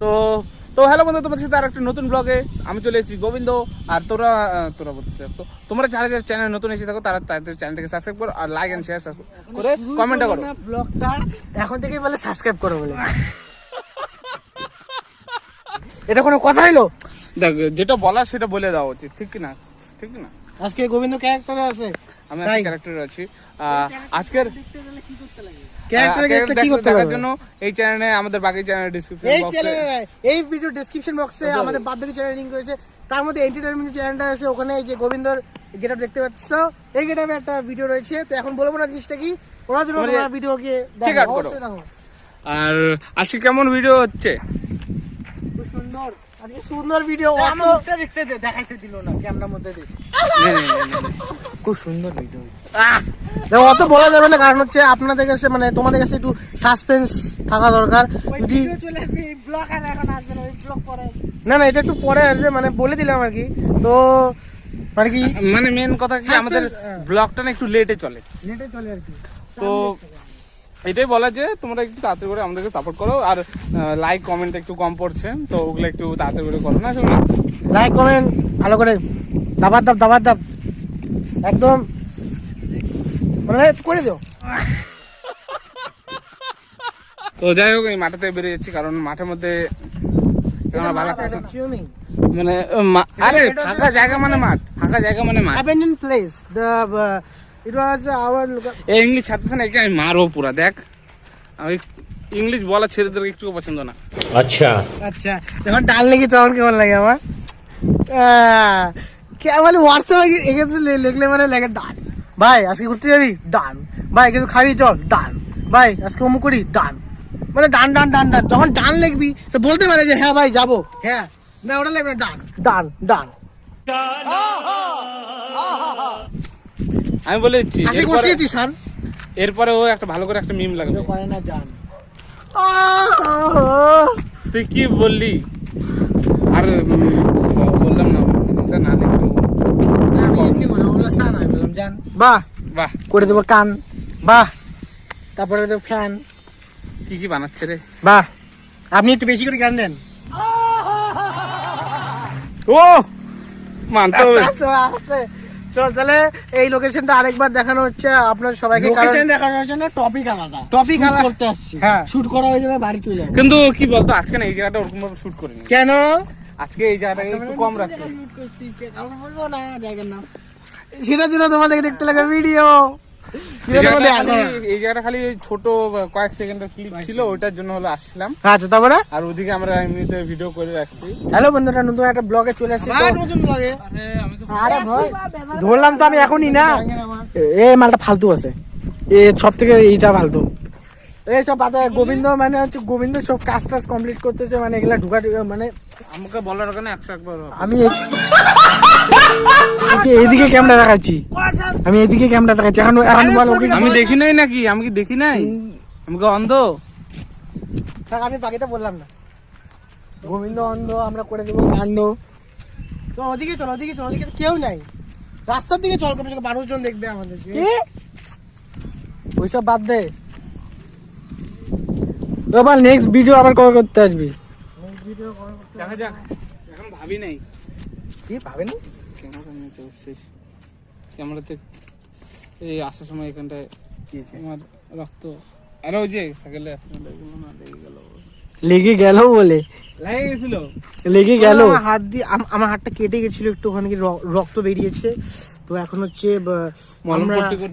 তো তো হ্যালো বন্ধু, তোমার সাথে আর একটা নতুন ব্লগে আমি চলে এসেছি গোবিন্দ। আর তোরা বলতেছিস তো তোমরা যারা যারা চ্যানেল নতুন এসে থাকো তারা তাদের চ্যানেলটাকে সাবস্ক্রাইব করো আর লাইক এন্ড শেয়ার করে কমেন্টটা করো। ব্লগটা এখন থেকেই বলে সাবস্ক্রাইব করো বলে, এটা কোনো কথা হইলো? দেখ, যেটা বলার সেটা বলে দেওয়া উচিত, ঠিক কি না? ঠিক না? আজকে গোবিন্দ ক্যারেক্টারে আছে, আমি আজকে ক্যারেক্টারে আছি। আজকের দেখার জন্য এই চ্যানেলে আমাদের বাকি চ্যানেল ডেসক্রিপশন বক্সে এই ভিডিও ডেসক্রিপশন বক্সে আমাদের বাকি চ্যানেল লিংক রয়েছে। তার মধ্যে এন্টারটেইনমেন্ট চ্যানেলটা আছে, ওখানে এই যে গোবিন্দর গেটআপ দেখতে পাচ্ছ, এই গেটআপে একটা ভিডিও রয়েছে। তো এখন বলবো না জিনিসটা কি, ওরা জন্য তোমরা ভিডিওকে চেক আউট করো। আর আজকে কেমন ভিডিও হচ্ছে? খুব সুন্দর, আজকে সুন্দর ভিডিও। অতটা দেখতে দেখাইতে দিল না ক্যামেরার মধ্যে দিয়ে। খুব সুন্দর ভিডিও। দেখো, অত বলা যাবে না, কারণ হচ্ছে আপনাদের কাছে মানে তোমাদের কাছে একটু সাসপেন্স থাকা দরকার। যদি চলে আসবে এই ব্লগ, আর এখন আসবে না, ওই ব্লগ পরে না এটা একটু পরে আসবে, মানে বলে দিলাম আর কি। তো মানে কি, মানে মেন কথা কি, আমাদের ব্লগটা না একটু লেটে চলে আর কি। তো এটাই বলা যে তোমরা একটু তাড়াতাড়ি করে আমাদেরকে সাপোর্ট করো। আর লাইক কমেন্ট একটু কম পড়ছে, তো ওগুলো একটু তাড়াতাড়ি করে করো না? শোনো, লাইক কমেন্ট ভালো করে দাবার দাব একদম মানে করে দিও। তো যাই হোক, এই মাঠে বেরিয়ে যাচ্ছি কারণ মাঠের মধ্যে ভালো মানে আরে ফাঁকা জায়গা মানে মাঠ, ফাঁকা জায়গা মানে মাঠ। Abandoned place. It was our এই ইংলিশ ছাত্র না, একে আমি মারবো পুরা। দেখ, আমি ইংলিশ বলা ছেলেদের একটু পছন্দ না। আচ্ছা যখন ডান লেগে তখন কেমন লাগে আমার, কেমন হোয়াটসঅ্যাপে এগেছে লিখলে মানে লাগে ডান। ভাই আজকে ঘুরতে যাবি? ডান। ভাই কিছু খাবি? চল। ডান। ভাই আজকে অমুক করি? ডান। মানে ডান। যখন ডান লিখবি তো বলতে পারে যে হ্যাঁ ভাই যাবো, হ্যাঁ না ওটা লিখবে ডান। আমি বলে দিচ্ছি, স্যার এরপরে ও একটা ভালো করে একটা মিম লাগবে। করে না জান। তুই কি বললি? আর বললাম না এটা না দেখতো। বাহ বাহ করে দেবো কান, বাহ তারপরে দেবো ফ্যান। কি বানাচ্ছে রে? বাহ, আপনি একটু বেশি করে গান দেন। ও মানতে হবে। আস্তে চল, তাহলে এই লোকেশনটা আরেকবার দেখানো হচ্ছে আপনার সবাইকে। লোকেশন দেখানোর জন্য টপিক আলাদা করতে আসছি, হ্যাঁ শুট করা হয়ে যাবে, বাড়ি চলে যাবে। কিন্তু কি বলতো, আজকে না এই জায়গাটা ওরকম ভাবে শুট করিনি। কেন? আজকে এই জায়গাটা একটু কম রাখছি। বলবো না জায়গার নাম, সেটার জন্য তোমাদেরকে দেখতে লাগে ভিডিও। এই জায়গাটা খালি ছোট কয়েক সেকেন্ডের ক্লিপ ছিল, ওইটার জন্য হলো আসছিলাম। আচ্ছা, তারপরে আর ওদিকে আমরা এমনিতে ভিডিও করে রাখছি। হ্যালো বন্ধুরা, নতুন একটা ব্লগে চলে আসছি। নতুন ব্লগে আরে ভাই ধরলাম তো আমি এখনই না, এই মালটা ফালতু আছে, এ সব থেকে এইটা ফালতু। এই সব বাদে গোবিন্দ মানে হচ্ছে গোবিন্দ সব কাজ কমপ্লিট করতেছে, মানে এগুলা ঢুকা মানে আমাকে বলার ওখানে 100 একবার আমি এইদিকে ক্যামেরা দেখাচ্ছি, এখন বল ওকে আমি দেখি নাই নাকি? আমি কি দেখি নাই? আমি কি অন্ধ? আমি বাকিটা বললাম না। গোবিন্দ অন্ধ, আমরা করে দেবো কাণ্ড। তো ওদিকে চল, ওদিকে কেউ নাই, রাস্তার দিকে চল, কমসে কম মানুষজন দেখবে আমাদের। কি ওইসব বাদ দে, তো আবার নেক্সট ভিডিও আবার কবে করতে আসবি? দেখা যাক, এখন ভাবি নাই। কি ভাবেন? ক্যামেরাতে এই আসার সময় এখানটায় আমার রক্ত, আর ওই যে সাইকেলে লেগে গেল বলে লেগে গেল। হাত দিয়ে আমার হাতটা কেটে গেছিল একটু, ওখানে রক্ত বেরিয়েছে। তো এখন হচ্ছে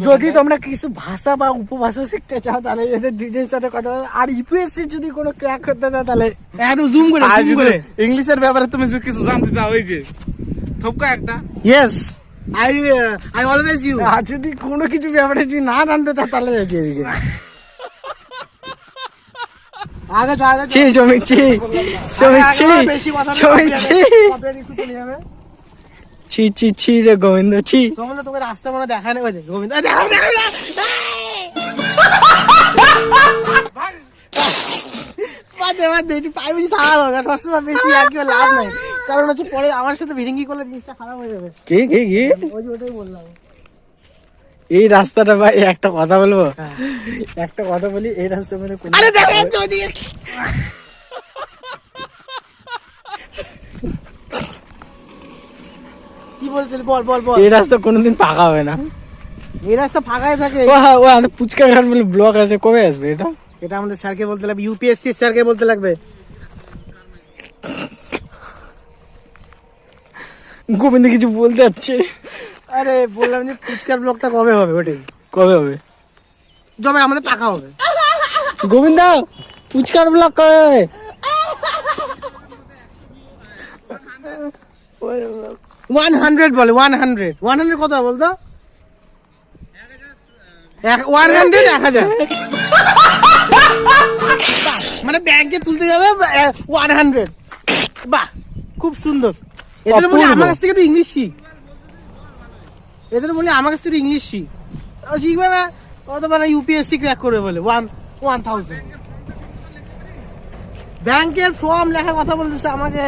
যদি তোমরা কিছু ভাষা বা উপভাষা শিখতে চাও তাহলে এদের দুজনের সাথে কথা বলো। আর ইউপিএসসি যদি কোনো ক্র্যাক করতে চাও তাহলে একদম জুম করে ইংলিশের ব্যাপারে তুমি যদি কিছু জানতে চাও, ওই যে থপকা একটা ইয়েস আই অলওয়েজ ইউ। আর যদি কোনো কিছু ব্যাপারে যদি না জানতে চাও তাহলে এদিকে আগে ছি রে গোবিন্দ, ছি তোকে রাস্তা মনে দেখা নেই। গোবিন্দ বেশি আর কেউ লাভ নাই, কারণ হচ্ছে পরে আমার সাথে ভিরিঙ্গি করলে জিনিসটা খারাপ হয়ে যাবে। কি ওটাই বললাম। এই রাস্তাটা ভাই একটা কথা বলবো, একটা কথা বলি, এই রাস্তা মানে বলছিস বল বল বল। এই রাস্তা কোনোদিন পাকা হবে না। এই রাস্তা ফাঁকাই থাকে। ও হ্যাঁ, ও আমাদের পুচকা ঘাট বলে ব্লক আছে, কবে আসবে এটা? এটা আমাদের স্যারকে বলতে লাগবে, ইউপিএসসি স্যারকে বলতে লাগবে। গোবিন্দ কিছু বলতে যাচ্ছে। আরে বললাম যে ফুচকার ব্লকটা কবে হবে, ওটাই কবে হবে? যবে আমাদের পাকা হবে। গোবিন্দ পুচকার ব্লক কবে হবে? 100 বলে, 100 কত বলতো? 100 মানে ব্যাংকে তুলতে যাবে 100। বাহ, খুব সুন্দর। এদের বলি আমার কাছ থেকে একটু ইংলিশ শিখ। এদের বলি আমার কাছ থেকে একটু ইংলিশ শিখ। শিখবে না কত মানে ইউপিএসসি ক্র্যাক করবে বলে 1000। ব্যাংকের ফর্ম লেখার কথা বলতেছে আমাকে।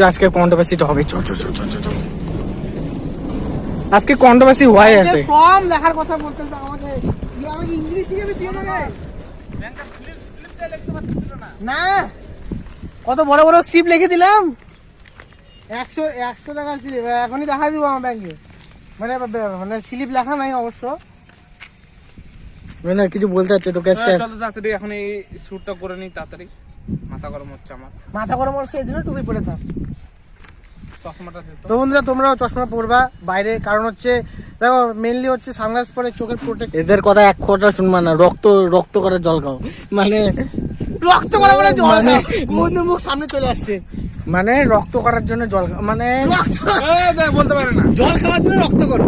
আজকে কন্ট্রোভার্সিটা হবে, চল চল চল চল চল। আজকে কন্ট্রোভার্সি হয়ে আছে। ফর্ম লেখার কথা বলতেছে আমাকে। তুই আমাকে ইংলিশ শিখাবি তুই আমাকে? না, কত বড় বড় স্লিপ লিখে দিলাম। 100 টাকা স্লিপ এখনই দেখা দিব আমার ব্যাংকে। মানে মানে স্লিপ লেখা নাই অবশ্য। মানে কিছু বলতে যাচ্ছে তোকে আজকে। চল তাড়াতাড়ি এখন এই শ্যুটটা করে নিই তাড়াতাড়ি, মাথা গরম হচ্ছে আমার। মাথা গরম হচ্ছে এই জন্য টুপি পরে থাক। চশমাটা দে তো। তো বন্ধুরা তোমরাও চশমা পরবা বাইরে, কারণ হচ্ছে দেখো মেইনলি হচ্ছে সানগ্লাস পরে চোখের প্রোটেক্ট। এদের কথা এক কথা শুনবা না, রক্ত করে জল খাও। মানে রক্ত করা বলে জল মানে গোবিন্দর মুখ সামনে চলে আসছে। মানে রক্ত করার জন্য জল খাও, মানে বলতে পারে না। জল খাওয়ার জন্য রক্ত করো।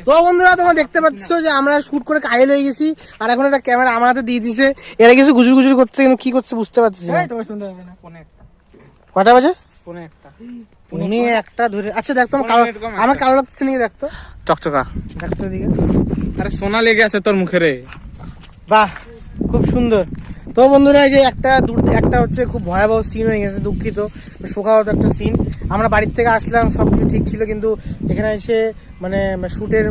তো বন্ধুরা তোমরা দেখতে পাচ্ছ যে আমরা শুট করে কাহিল হয়ে গেছি, আর এখন একটা ক্যামেরা আমার হাতে দিয়ে দিছে। এরা কিছু গুজুর গুজুর করছে, কিন্তু কি করছে বুঝতে পারছি না। তোমার শুনতে হবে না। কটা বাজে? কোনে একটা উনি একটা ধরে। আচ্ছা দেখ তোমার কালো, আমার কালো লাগছে নাকি দেখতো, চকচকা। দেখতো এদিকে। আরে সোনা লেগে আছে তোর মুখে রে। বাহ, খুব সুন্দর। তো বন্ধুরা এই যে একটা হচ্ছে খুব ভয়াবহ সিন হয়ে গেছে, দুঃখিত, শোকাহত একটা সিন। আমরা বাড়ির থেকে আসলাম, সব কিছু ঠিক ছিল, কিন্তু এখানে এসে মানে শুটের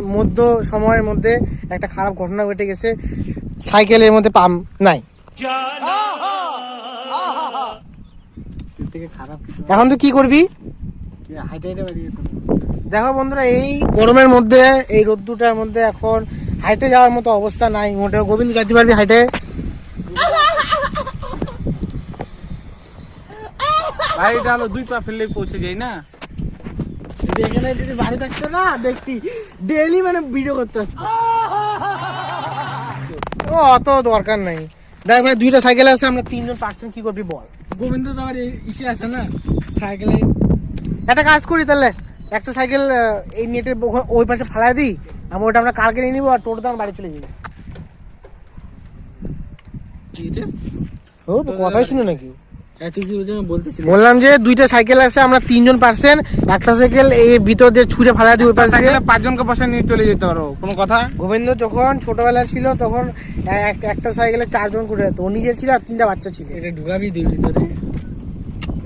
সময়ের মধ্যে একটা খারাপ ঘটনা ঘটে গেছে। সাইকেলের মধ্যে পাম্প নাই। এখন তুই কি করবি? দেখো বন্ধুরা এই গরমের মধ্যে, এই রোদ্দুটার মধ্যে এখন হাইটে যাওয়ার মতো অবস্থা নাই মোটেও। গোবিন্দ যেতে পারবি হাইটে? ভাই ডালো 2 পা ফেললেই পৌঁছে যাই না। এখানে যদি বাড়ি থাকতো না দেখতি ডেইলি মানে ভিডিও করতে আসতো। ও অত দরকার নাই। দেখ ভাই 2টা সাইকেল আছে, আমরা 3জন পার্সন, কি করবি বল? গোবিন্দ তো আবার ইসে আছে না সাইকেলে। একটা কাজ করি তাহলে, একটা সাইকেল এই নেটের ওই পাশে ফালাই দিই, ওটা আমরা কালকে নিয়ে নিবো, আর টোটো আমরা বাড়ি চলে যাবো। ও কথাই শুনে নাকি? বললাম যে 2টা সাইকেল আছে, আমরা 3জন পার্সন, একটা সাইকেল এর ভিতর দিয়ে ছুঁড়ে ফালাই দিই ওই পাশে। সাইকেলে 5 জনকে বসে নিয়ে চলে যেতে পারো, কোনো কথা? গোবিন্দ যখন ছোটবেলা ছিল তখন একটা সাইকেলে 4 জন করে যেত। ও নিজে ছিল আর 3টা বাচ্চা ছিল। এটা ঢুকাবি দিবি ভিতরে?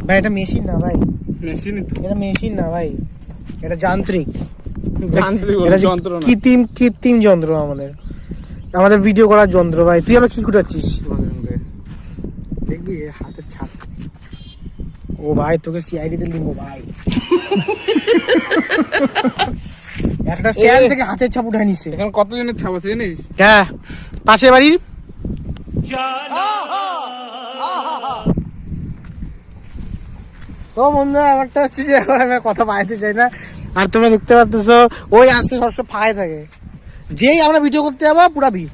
ভাই এটা মেশিন না ভাই, মেশিনই তো। এটা মেশিন না ভাই, এটা যান্ত্রিক। এটা যন্ত্র না, কৃত্রিম যন্ত্র আমাদের ভিডিও করার যন্ত্র। ভাই তুই আবার কি কুটাচ্ছিস? দেখবি হাতের ছাপ। ও ভাই তোকে সিআইডি তে লিখবো ভাই। একটা স্ট্যান্ড থেকে হাতের ছাপ উঠায় নিছে। এখানে কতজনের ছাপ আছে জানিস? হ্যাঁ, পাশের বাড়ির। তো বন্ধুরা ব্যাপারটা হচ্ছে যে এখন আমি আর কথা বাড়াইতে চাই না, আর তোমরা দেখতে পাচ্ছ ওই আসতে সবসময় ফাঁকাই থাকে। যেই আমরা ভিডিও করতে যাবো পুরা ভিড়,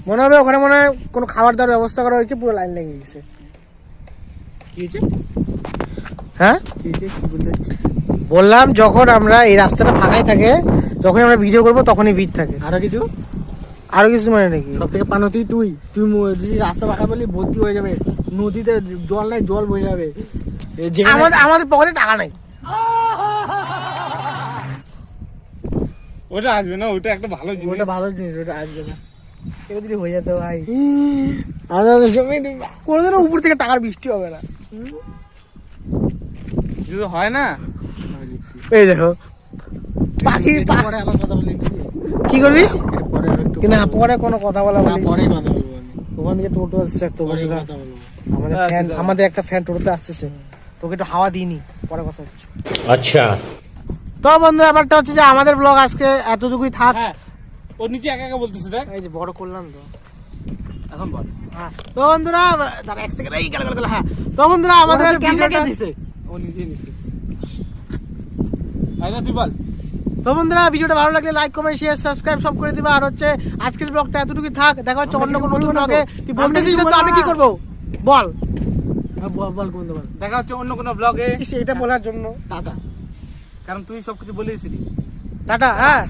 মনে হবে ওখানে মনে হয় কোনো খাবার দাবার ব্যবস্থা করা হয়েছে, পুরো লাইন লেগে গেছে। হ্যাঁ বললাম যখন আমরা এই রাস্তাটা ফাঁকাই থাকে, যখন আমরা ভিডিও করবো তখনই ভিড় থাকে। আরো কিছু মানে নাকি? সব থেকে পানতি তুই যদি রাস্তা পাকা বলি ভর্তি হয়ে যাবে, নদীতে জল নাই, জল বয়ে যাবে। আমাদের পকেটে টাকা নাই। ওটা আসবে না, ওটা একটা ভালো জিনিস। ওটা ভালো জিনিস, ওটা আসবে না। কেউ যদি হয়ে যেত ভাই, জমি কোনোদিনও উপর থেকে টাকার বৃষ্টি হবে না। যদি হয় না, এই দেখো পাখি পরে আবার কথা বলি। কি করবি? পরে আর একটু না পরে কোনো কথা বলা না, বলিস? পরে কথা বলবো আমি। ওখান থেকে টোটো আসছে, পরে কথা বলবো। আমাদের একটা ফ্যান টোটোতে আসতেছে, তোকে একটু হাওয়া দিইনি, পরে কথা হচ্ছে। अच्छा তো বন্ধু ব্যাপারটা হচ্ছে যে আমাদের ব্লগ আজকে এতটুকুই থাক। হ্যাঁ ও নিজে একা একা বলতেছে দেখ এই যে বড় করলাম তো এখন বল হ্যাঁ। তো বন্ধুরা তারা এক সেকেন্ড এই গেল হ্যাঁ। তো বন্ধুরা আমাদের ভিডিওটা ও নিজে নিছে আচ্ছা তুই বল। তো বন্ধুরা ভিডিওটা ভালো লাগলে লাইক কমেন্ট শেয়ার সাবস্ক্রাইব সব করে দিবা। আর হচ্ছে আজকের ব্লগটা এতটুকুই থাক, দেখা হচ্ছে অন্য কোনো নতুন ব্লগে। তুই বলতেছিস না তো আমি কি করব বল। বল বন্ধু বল। দেখা হচ্ছে অন্য কোনো ব্লগে, এটা বলার জন্য টাটা কারণ তুই সবকিছু বলে দিছিলি। টাটা হ্যাঁ।